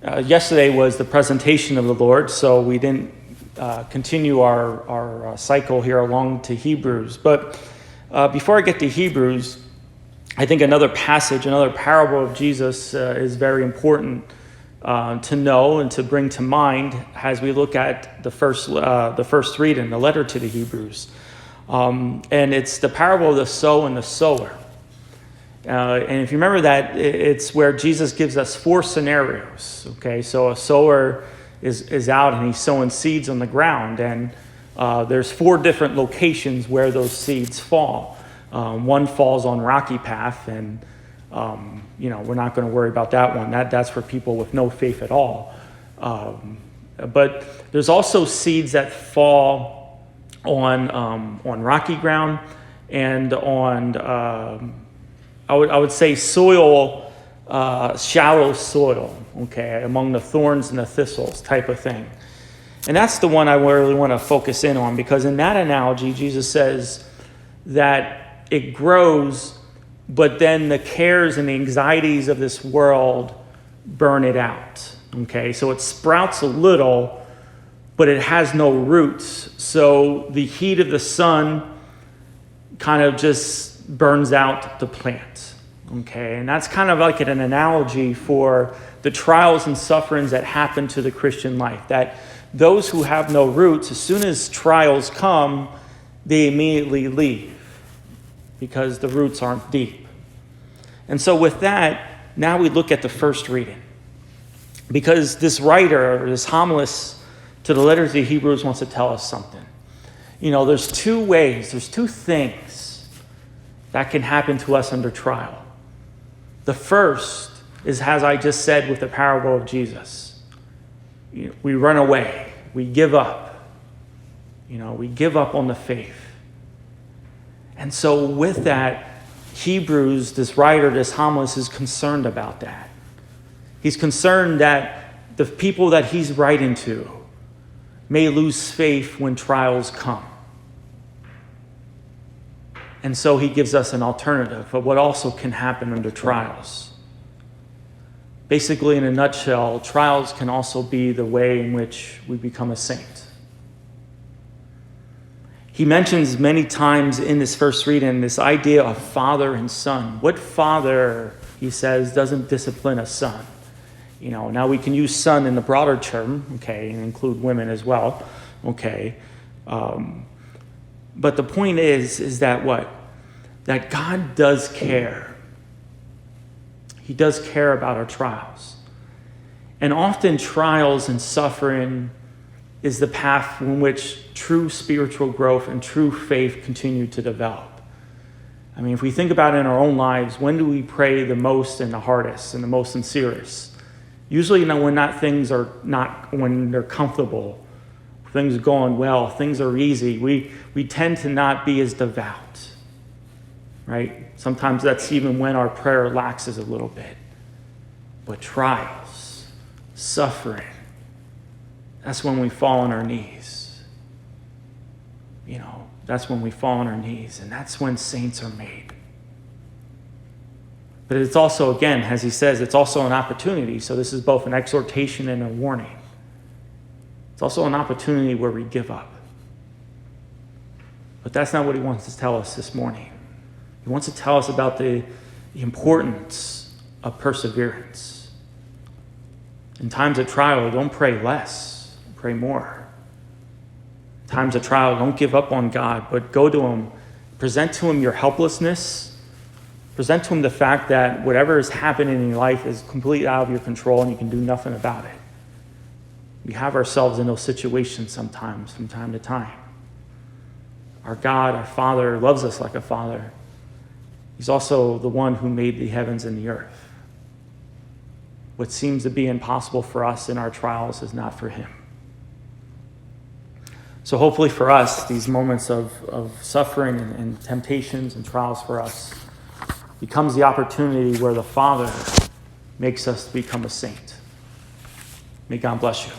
Yesterday was the presentation of the Lord, so we didn't continue our cycle here along to Hebrews. But before I get to Hebrews, I think another passage, another parable of Jesus is very important to know and to bring to mind as we look at the first reading, the letter to the Hebrews. And it's the parable of the sower and the sower. And if you remember that, it's where Jesus gives us 4 scenarios. Okay, so a sower is out and he's sowing seeds on the ground, and there's 4 different locations where those seeds fall. One falls on rocky path, and we're not going to worry about that one. That's for people with no faith at all. But there's also seeds that fall on rocky ground and on I would say soil, shallow soil, okay, among the thorns and the thistles type of thing. And that's the one I really want to focus in on, because in that analogy, Jesus says that it grows, but then the cares and the anxieties of this world burn it out, okay? So it sprouts a little, but it has no roots. So the heat of the sun kind of just burns out the plant, okay? And that's kind of like an analogy for the trials and sufferings that happen to the Christian life, that those who have no roots, as soon as trials come, they immediately leave because the roots aren't deep. And so with that, now we look at the first reading, because this writer, this homilist to the letter to the Hebrews, wants to tell us something. There's 2 ways, there's 2 things that can happen to us under trial. The first is, as I just said with the parable of Jesus, we run away, we give up, we give up on the faith. And so with that, Hebrews, this writer, this homilist, is concerned about that. He's concerned that the people that he's writing to may lose faith when trials come. And so he gives us an alternative of what also can happen under trials. Basically, in a nutshell, trials can also be the way in which we become a saint. He mentions many times in this first reading this idea of father and son. What father, he says, doesn't discipline a son? Now we can use son in the broader term, okay, and include women as well, okay. But the point is that what? That God does care. He does care about our trials. And often trials and suffering is the path in which true spiritual growth and true faith continue to develop. I mean, if we think about it in our own lives, when do we pray the most and the hardest and the most sincerest? Usually, when they're comfortable, things are going well, things are easy, we tend to not be as devout, right? Sometimes that's even when our prayer laxes a little bit. But trials, suffering, that's when we fall on our knees. That's when we fall on our knees, and that's when saints are made. But it's also, again, as he says, it's also an opportunity. So this is both an exhortation and a warning. It's also an opportunity where we give up. But that's not what he wants to tell us this morning. He wants to tell us about the importance of perseverance. In times of trial, don't pray less, pray more. Times of trial, don't give up on God, but go to him. Present to him your helplessness. Present to him the fact that whatever is happening in your life is completely out of your control and you can do nothing about it. We have ourselves in those situations sometimes, from time to time. Our God, our Father, loves us like a father. He's also the one who made the heavens and the earth. What seems to be impossible for us in our trials is not for him. So hopefully for us, these moments of suffering and temptations and trials for us becomes the opportunity where the Father makes us become a saint. May God bless you.